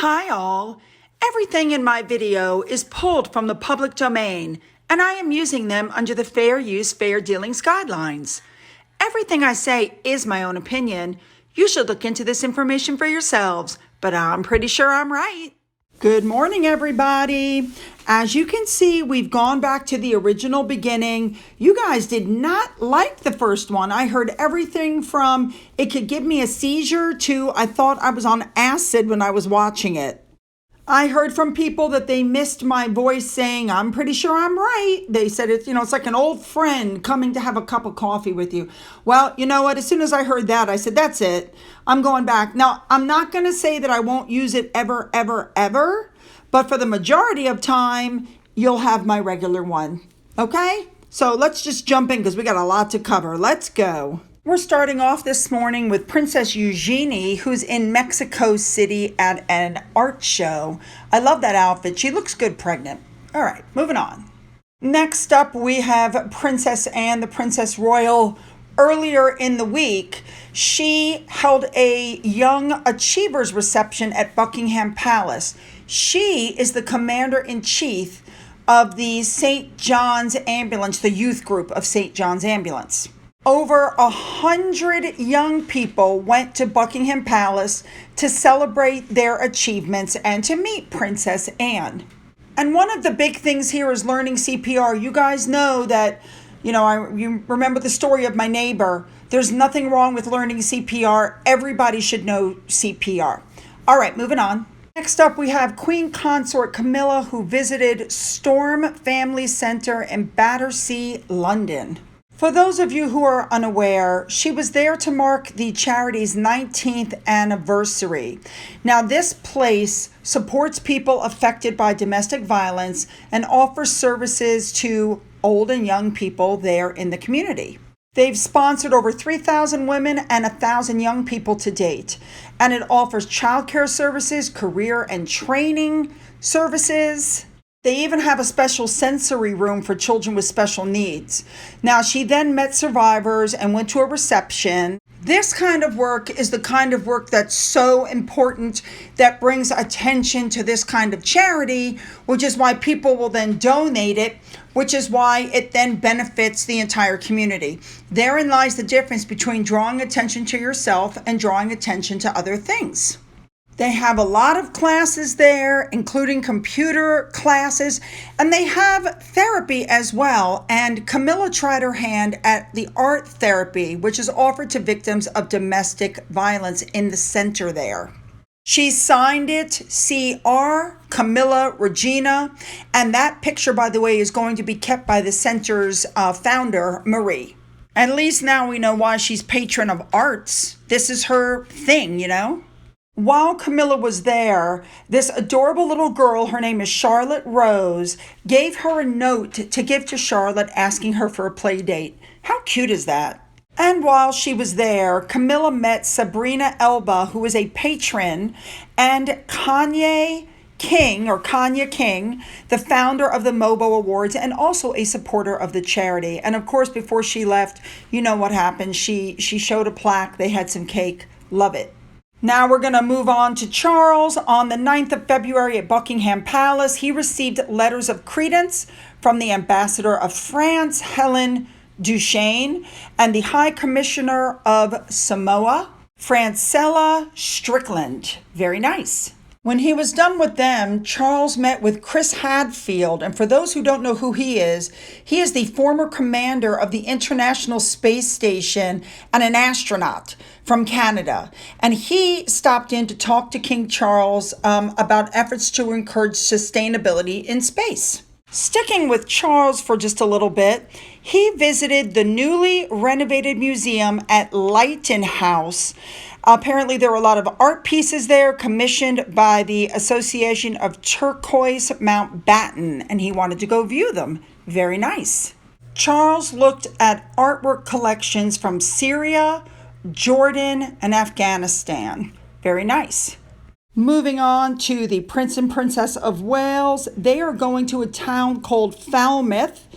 Hi all! Everything in my video is pulled from the public domain, and I am using them under the Fair Use, Fair Dealings guidelines. Everything I say is my own opinion. You should look into this information for yourselves, but I'm pretty sure I'm right. Good morning, everybody. As you can see, we've gone back to the original beginning. You guys did not like the first one. I heard everything from it could give me a seizure to I thought I was on acid when I was watching it. I heard from people that they missed my voice saying, I'm pretty sure I'm right. They said it's like an old friend coming to have a cup of coffee with you. Well, you know what? As soon as I heard that, I said, that's it. I'm going back. Now, I'm not going to say that I won't use it ever, ever, ever. But for the majority of time, you'll have my regular one. Okay? So let's just jump in because we got a lot to cover. Let's go. We're starting off this morning with Princess Eugenie, who's in Mexico City at an art show. I love that outfit. She looks good pregnant. All right, moving on. Next up, we have Princess Anne, the Princess Royal. Earlier in the week, she held a Young Achievers reception at Buckingham Palace. She is the commander-in-chief of the St. John's Ambulance, the youth group of St. John's Ambulance. Over 100 young people went to Buckingham Palace to celebrate their achievements and to meet Princess Anne. And one of the big things here is learning CPR. You guys know that, you remember the story of my neighbor. There's nothing wrong with learning CPR. Everybody should know CPR. All right, moving on. Next up, we have Queen Consort Camilla, who visited Storm Family Centre in Battersea, London. For those of you who are unaware, she was there to mark the charity's 19th anniversary. Now, this place supports people affected by domestic violence and offers services to old and young people there in the community. They've sponsored over 3,000 women and 1,000 young people to date, and it offers childcare services, career and training services. They even have a special sensory room for children with special needs. Now, she then met survivors and went to a reception. This kind of work is the kind of work that's so important that brings attention to this kind of charity, which is why people will then donate it, which is why it then benefits the entire community. Therein lies the difference between drawing attention to yourself and drawing attention to other things. They have a lot of classes there, including computer classes, and they have therapy as well. And Camilla tried her hand at the art therapy, which is offered to victims of domestic violence in the center there. She signed it, CR, Camilla Regina, and that picture, by the way, is going to be kept by the center's founder, Marie. At least now we know why she's patron of arts. This is her thing, While Camilla was there, this adorable little girl, her name is Charlotte Rose, gave her a note to give to Charlotte asking her for a play date. How cute is that? And while she was there, Camilla met Sabrina Elba, who is a patron, and Kanye King, the founder of the MOBO Awards and also a supporter of the charity. And of course, before she left, you know what happened. She showed a plaque. They had some cake. Love it. Now we're going to move on to Charles. On the 9th of February at Buckingham Palace, he received letters of credence from the ambassador of France, Helen Duchesne, and the High Commissioner of Samoa, Francella Strickland. Very nice. When he was done with them, Charles met with Chris Hadfield. And for those who don't know who he is the former commander of the International Space Station and an astronaut from Canada. And he stopped in to talk to King Charles about efforts to encourage sustainability in space. Sticking with Charles for just a little bit, he visited the newly renovated museum at Lytton House. Apparently, there were a lot of art pieces there commissioned by the Association of Turquoise Mountbatten, and he wanted to go view them. Very nice. Charles looked at artwork collections from Syria, Jordan, and Afghanistan. Very nice. Moving on to the Prince and Princess of Wales. They are going to a town called Falmouth,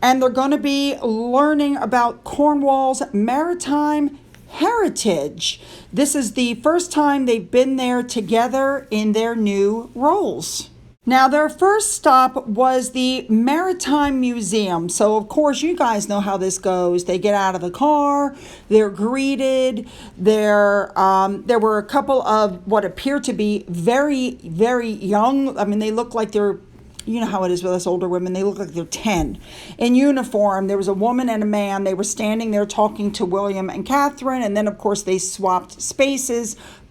and they're going to be learning about Cornwall's maritime heritage. This is the first time they've been there together in their new roles. Now, their first stop was the Maritime Museum. So, of course, you guys know how this goes. They get out of the car, they're greeted. There were a couple of what appear to be very, very young. I mean, they look like they're, you know how it is with us older women. They look like they're 10. In uniform, there was a woman and a man. They were standing there talking to William and Catherine. And then, of course, they swapped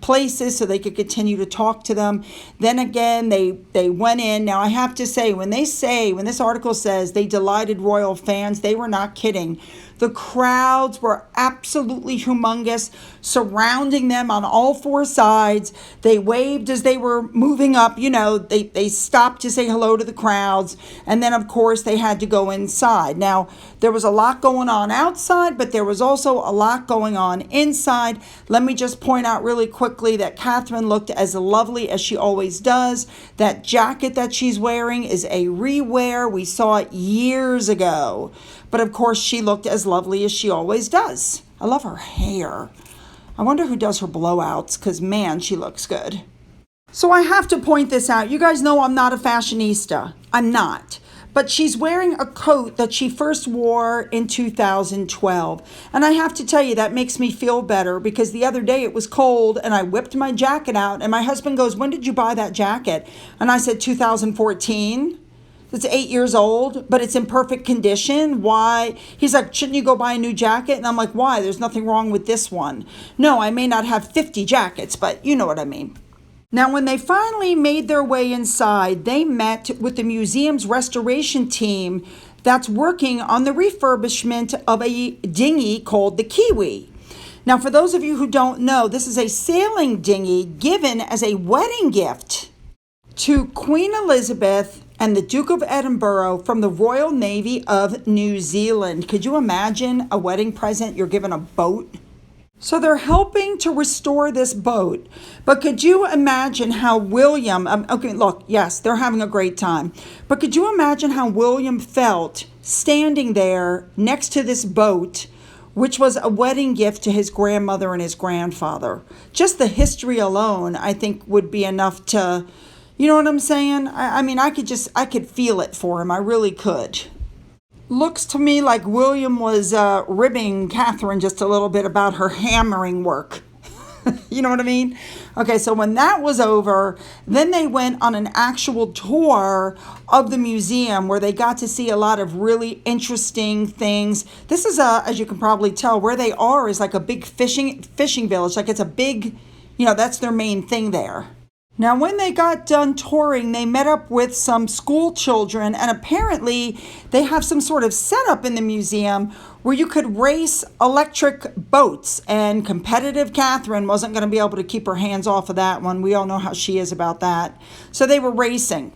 places so they could continue to talk to them. Then again, they went in. Now, I have to say, when this article says they delighted royal fans, they were not kidding. The crowds were absolutely humongous, surrounding them on all four sides. They waved as they were moving up. You know, they stopped to say hello to the crowds. And then, of course, they had to go inside. Now, there was a lot going on outside, but there was also a lot going on inside. Let me just point out really quickly that Catherine looked as lovely as she always does. That jacket that she's wearing is a rewear. We saw it years ago. But of course, she looked as lovely as she always does. I love her hair. I wonder who does her blowouts, because man, she looks good. So I have to point this out. You guys know I'm not a fashionista. I'm not. But she's wearing a coat that she first wore in 2012. And I have to tell you, that makes me feel better, because the other day it was cold and I whipped my jacket out and my husband goes, "When did you buy that jacket?" And I said, 2014. It's 8 years old, but it's in perfect condition. Why? He's like, "Shouldn't you go buy a new jacket?" And I'm like, "Why? There's nothing wrong with this one." No, I may not have 50 jackets, but you know what I mean. Now, when they finally made their way inside, they met with the museum's restoration team that's working on the refurbishment of a dinghy called the Kiwi. Now, for those of you who don't know, this is a sailing dinghy given as a wedding gift to Queen Elizabeth and the Duke of Edinburgh from the Royal Navy of New Zealand. Could you imagine a wedding present? You're given a boat. So they're helping to restore this boat. But could you imagine how William, okay, look, yes, they're having a great time. But could you imagine how William felt standing there next to this boat, which was a wedding gift to his grandmother and his grandfather? Just the history alone, I think, would be enough to, you know what I'm saying? I mean, I could feel it for him. I really could. Looks to me like William was ribbing Catherine just a little bit about her hammering work. You know what I mean? Okay, so when that was over, then they went on an actual tour of the museum where they got to see a lot of really interesting things. This is, as you can probably tell, where they are is like a big fishing village. Like it's a big, you know, that's their main thing there. Now, when they got done touring, they met up with some school children, and apparently they have some sort of setup in the museum where you could race electric boats, and competitive Catherine wasn't going to be able to keep her hands off of that one. We all know how she is about that. So they were racing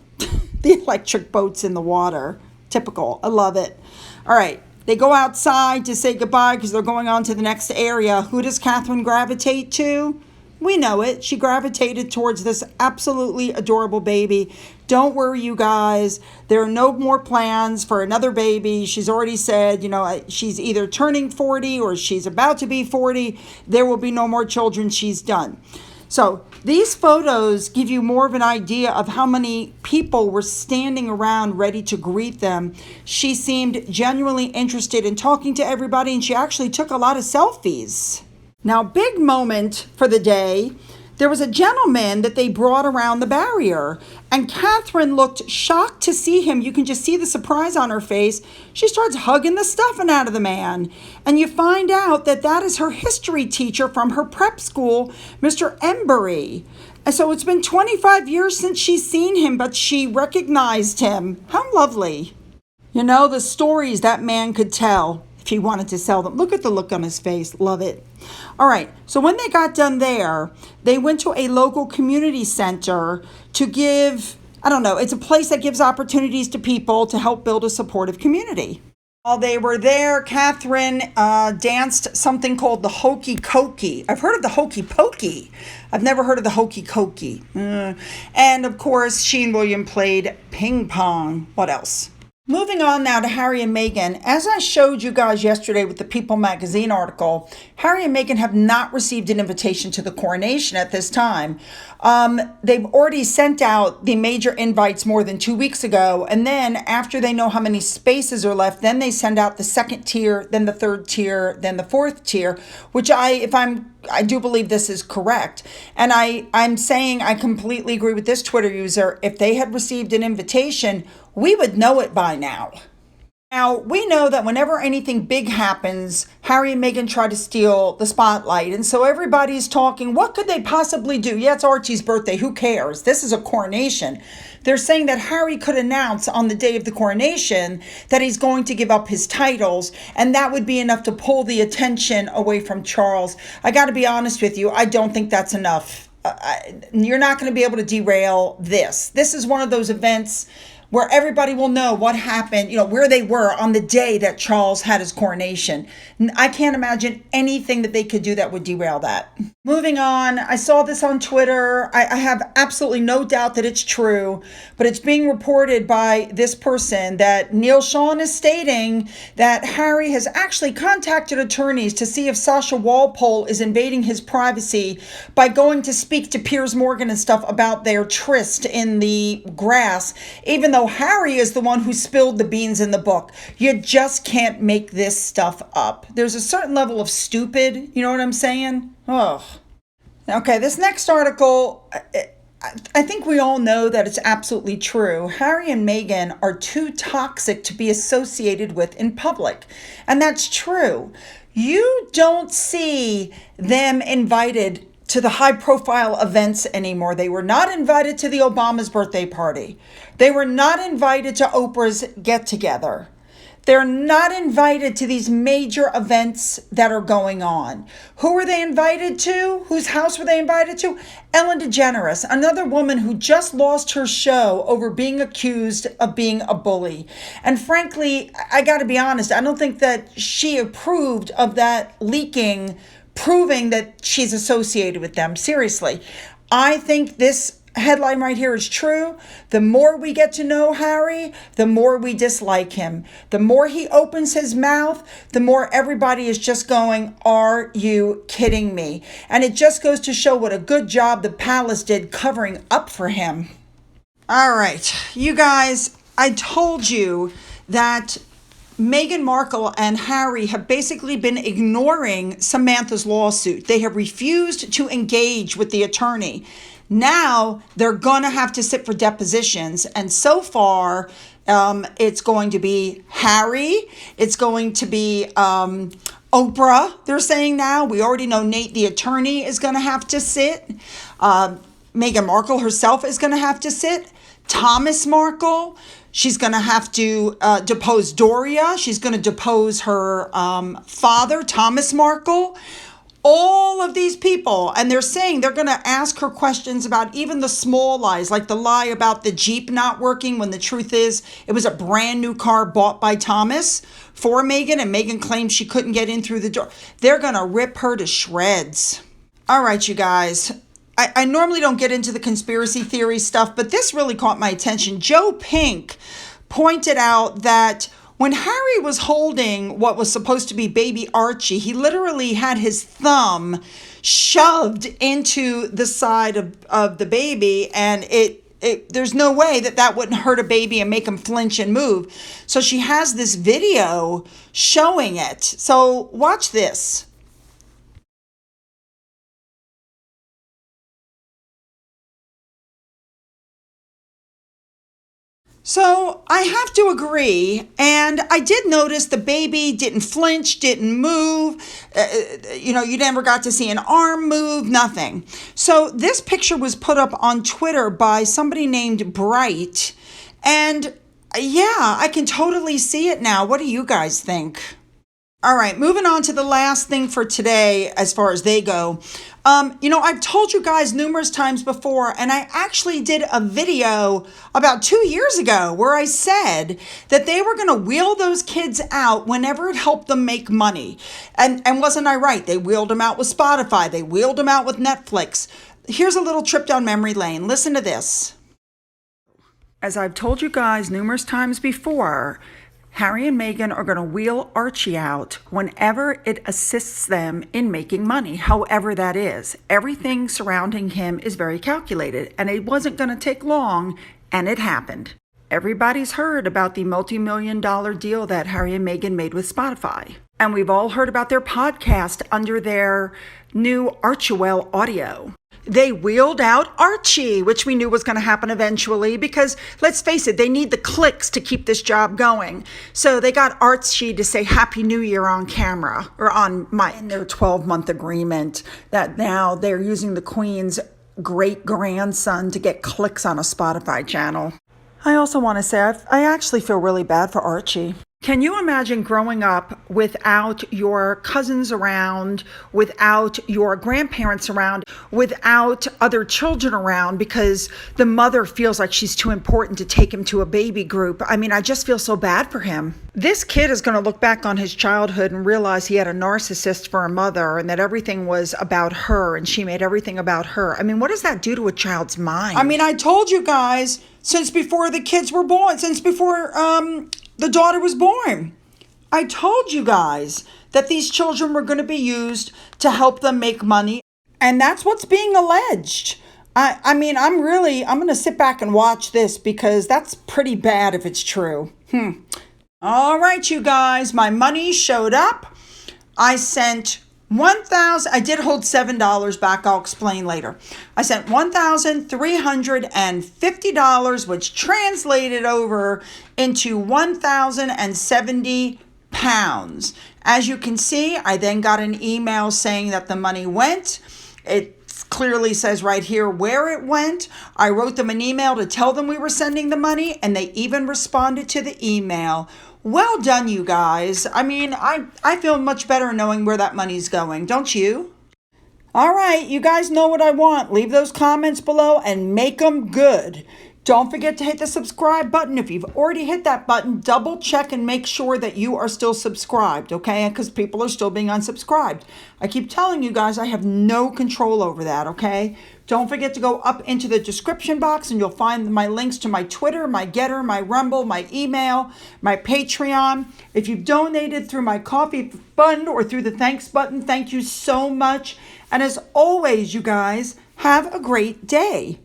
the electric boats in the water. Typical. I love it. All right. They go outside to say goodbye because they're going on to the next area. Who does Catherine gravitate to? We know it. She gravitated towards this absolutely adorable baby. Don't worry, you guys. There are no more plans for another baby. She's already said, you know, she's either turning 40 or she's about to be 40. There will be no more children. She's done. So these photos give you more of an idea of how many people were standing around ready to greet them. She seemed genuinely interested in talking to everybody, and she actually took a lot of selfies. Now, big moment for the day, there was a gentleman that they brought around the barrier, and Catherine looked shocked to see him. You can just see the surprise on her face. She starts hugging the stuffing out of the man, and you find out that that is her history teacher from her prep school, Mr. Embury. And so it's been 25 years since she's seen him, but she recognized him. How lovely. You know, the stories that man could tell if he wanted to sell them. Look at the look on his face. Love it. All right. So when they got done there, they went to a local community center to give, I don't know, it's a place that gives opportunities to people to help build a supportive community. While they were there, Catherine danced something called the hokey cokey. I've heard of the hokey pokey. I've never heard of the hokey cokey. And of course, she and William played ping pong. What else? Moving on now to Harry and Meghan. As I showed you guys yesterday with the People magazine article, Harry and Meghan have not received an invitation to the coronation at this time. They've already sent out the major invites more than 2 weeks ago. And then after they know how many spaces are left, then they send out the second tier, then the third tier, then the fourth tier, which I do believe this is correct. And I'm saying I completely agree with this Twitter user. If they had received an invitation, we would know it by now. Now, we know that whenever anything big happens, Harry and Meghan try to steal the spotlight. And so everybody's talking, what could they possibly do? Yeah, it's Archie's birthday. Who cares? This is a coronation. They're saying that Harry could announce on the day of the coronation that he's going to give up his titles, and that would be enough to pull the attention away from Charles. I got to be honest with you. I don't think that's enough. You're not going to be able to derail this. This is one of those events where everybody will know what happened, where they were on the day that Charles had his coronation. I can't imagine anything that they could do that would derail that. Moving on, I saw this on Twitter. I have absolutely no doubt that it's true, but it's being reported by this person that Neil Sean is stating that Harry has actually contacted attorneys to see if Sasha Walpole is invading his privacy by going to speak to Piers Morgan and stuff about their tryst in the grass, even though Harry is the one who spilled the beans in the book. You just can't make this stuff up. There's a certain level of stupid, you know what I'm saying? Oh. Okay, this next article, I think we all know that it's absolutely true. Harry and Meghan are too toxic to be associated with in public. And that's true. You don't see them invited to the high-profile events anymore. They were not invited to the Obama's birthday party. They were not invited to Oprah's get-together. They're not invited to these major events that are going on. Who were they invited to? Whose house were they invited to? Ellen DeGeneres, another woman who just lost her show over being accused of being a bully. And frankly, I got to be honest, I don't think that she approved of that leaking, proving that she's associated with them. Seriously, I think this headline right here is true. The more we get to know Harry, the more we dislike him. The more he opens his mouth, the more everybody is just going, are you kidding me? And it just goes to show what a good job the palace did covering up for him. All right, you guys, I told you that Meghan Markle and Harry have basically been ignoring Samantha's lawsuit. They have refused to engage with the attorney. Now they're going to have to sit for depositions. And so far, it's going to be Harry. It's going to be Oprah, they're saying now. We already know Nate, the attorney, is going to have to sit. Meghan Markle herself is going to have to sit. Thomas Markle, she's going to have to depose Doria. She's going to depose her father, Thomas Markle. All of these people, and they're saying they're going to ask her questions about even the small lies, like the lie about the Jeep not working when the truth is it was a brand new car bought by Thomas for Meghan, and Meghan claims she couldn't get in through the door. They're going to rip her to shreds. All right, you guys. I normally don't get into the conspiracy theory stuff, but this really caught my attention. Joe Pink pointed out that when Harry was holding what was supposed to be baby Archie, he literally had his thumb shoved into the side of the baby, and there's no way that wouldn't hurt a baby and make him flinch and move. So she has this video showing it. So watch this. So I have to agree, and I did notice the baby didn't flinch, didn't move, you never got to see an arm move, nothing. So this picture was put up on Twitter by somebody named Bright, and yeah, I can totally see it now. What do you guys think? All right, moving on to the last thing for today as far as they go. I've told you guys numerous times before, and I actually did a video about 2 years ago where I said that they were going to wheel those kids out whenever it helped them make money. And wasn't I right? They wheeled them out with Spotify. They wheeled them out with Netflix. Here's a little trip down memory lane. Listen to this. As I've told you guys numerous times before, Harry and Meghan are going to wheel Archie out whenever it assists them in making money, however that is. Everything surrounding him is very calculated, and it wasn't going to take long, and it happened. Everybody's heard about the multi-million-dollar deal that Harry and Meghan made with Spotify. And we've all heard about their podcast under their new Archewell audio. They wheeled out Archie, which we knew was going to happen eventually because, let's face it, they need the clicks to keep this job going. So they got Archie to say Happy New Year on camera or on mic in their 12-month agreement that now they're using the Queen's great-grandson to get clicks on a Spotify channel. I also want to say I actually feel really bad for Archie. Can you imagine growing up without your cousins around, without your grandparents around, without other children around because the mother feels like she's too important to take him to a baby group? I mean, I just feel so bad for him. This kid is going to look back on his childhood and realize he had a narcissist for a mother and that everything was about her and she made everything about her. I mean, what does that do to a child's mind? I mean, I told you guys since before the kids were born, since before the daughter was born. I told you guys that these children were going to be used to help them make money. And that's what's being alleged. I mean, I'm going to sit back and watch this because that's pretty bad if it's true. All right, you guys, my money showed up. I sent I did hold $7 back. I'll explain later. I sent $1,350, which translated over into 1,070 pounds. As you can see, I then got an email saying that the money went. It clearly says right here where it went. I wrote them an email to tell them we were sending the money, and they even responded to the email. Well done, you guys. I mean, I feel much better knowing where that money's going, don't you? All right, you guys know what I want. Leave those comments below and make them good. Don't forget to hit the subscribe button. If you've already hit that button, double check and make sure that you are still subscribed, okay? Because people are still being unsubscribed. I keep telling you guys I have no control over that, okay? Don't forget to go up into the description box and you'll find my links to my Twitter, my Getter, my Rumble, my email, my Patreon. If you've donated through my coffee fund or through the thanks button, thank you so much. And as always, you guys, have a great day.